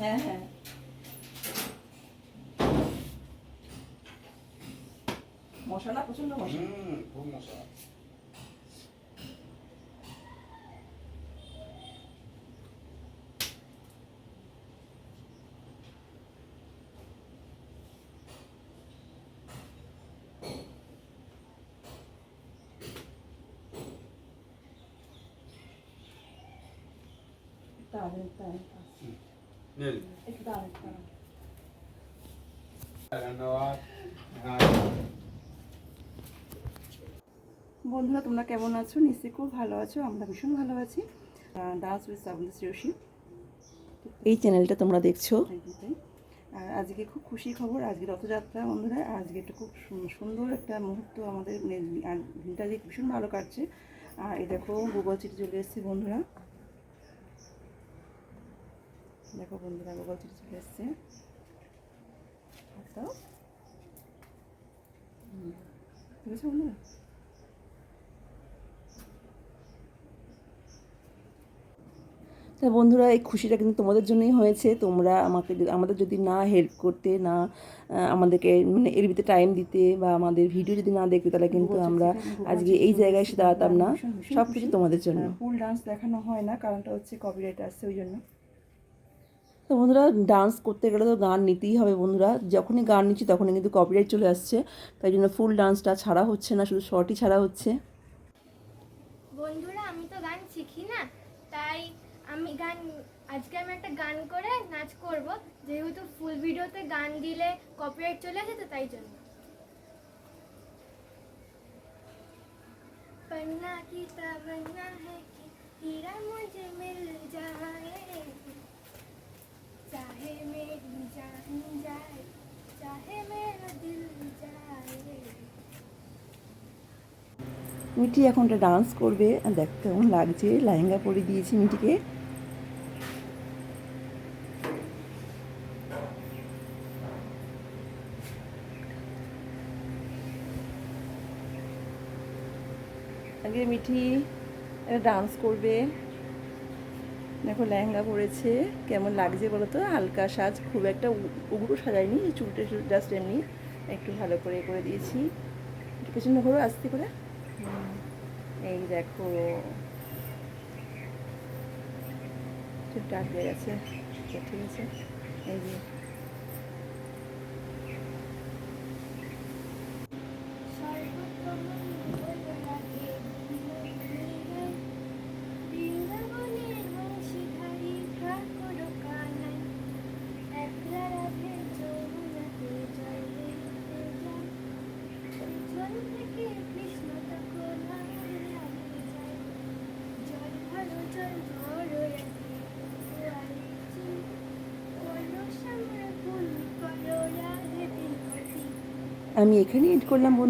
হ্যাঁ হ্যাঁ মশলা প্রচন্ড মশলা খুব মশলা বন্ধুরা তোমরা কেমন আছো? নিশ্চয়ই খুব ভালো আছো। আমরা ভীষণ ভালো আছি। ডান্স উইথ সাবলীস শ্রেয়সী এই চ্যানেলটা তোমরা দেখছো। আর আজকে খুব খুশি খবর, আজকে রথযাত্রা বন্ধুরা। আজকে একটা খুব সুন্দর একটা মুহূর্ত আমাদের, দিনটা আজকে ভীষণ ভালো কাটছে। আর এই দেখো গুগল চিঠি চলে এসেছে বন্ধুরা, দেখো বন্ধুরা গুগল চিঠি চলে এসছে। ঠিক আছে বন্ধুরা, তা বন্ধুরা এই খুশিটা কিন্তু তোমাদের জন্যই হয়েছে। তোমরা আমাদের যদি না হেল্প করতে, না আমাদেরকে মানে এর ভিতরে টাইম দিতে, বা আমাদের ভিডিও যদি না দেখতে, তাহলে কিন্তু আমরা আজকে এই জায়গায় এসে দাঁড়াতাম না। সব কিছু তোমাদের জন্য। ফুল ডান্স দেখানো হয় না, কারণটা হচ্ছে কপিরাইট আসছে ওই জন্য। তো বন্ধুরা ডান্স করতে গেলে তো গান নিতেই হবে বন্ধুরা। যখনই গান নিচ্ছি তখনই কিন্তু কপিরাইট চলে আসছে, তাই জন্য ফুল ডান্সটা ছাড়া হচ্ছে না, শুধু শর্টই ছাড়া হচ্ছে। বন্ধুরা আমি তো গান শিখি না, তাই আজকে আমি একটা গান করে নাচ করব, যেহেতু ফুল ভিডিওতে গান দিলে কপিরাইট চলে আসে, তো তাই জন্য। पन्ना की तमन्ना है कि हीरा मुझे मिल जाए, चाहे मेरी जान जाए, चाहे मेरा दिल जाए। মিঠি এখন একটা ডান্স করবে, দেখ কেমন লাগছে। লেহেঙ্গা পরে দিয়েছি মিঠিকে। আগে মিঠি একটা ডান্স করবে, দেখো লেহেঙ্গা পরেছে, কেমন লাগছে বলো তো। হালকা সাজ, খুব একটা উগ্র সাজাইনি, চুলটা জাস্ট এমনি একটু ভালো করে করে দিয়েছি। একটু পেছনে ঘোরো আস্তে করে। এই দেখো চুলটা আটকে গেছে, ঠিক আছে। এই যে আমি এখানেই এড করলাম বন্ধু।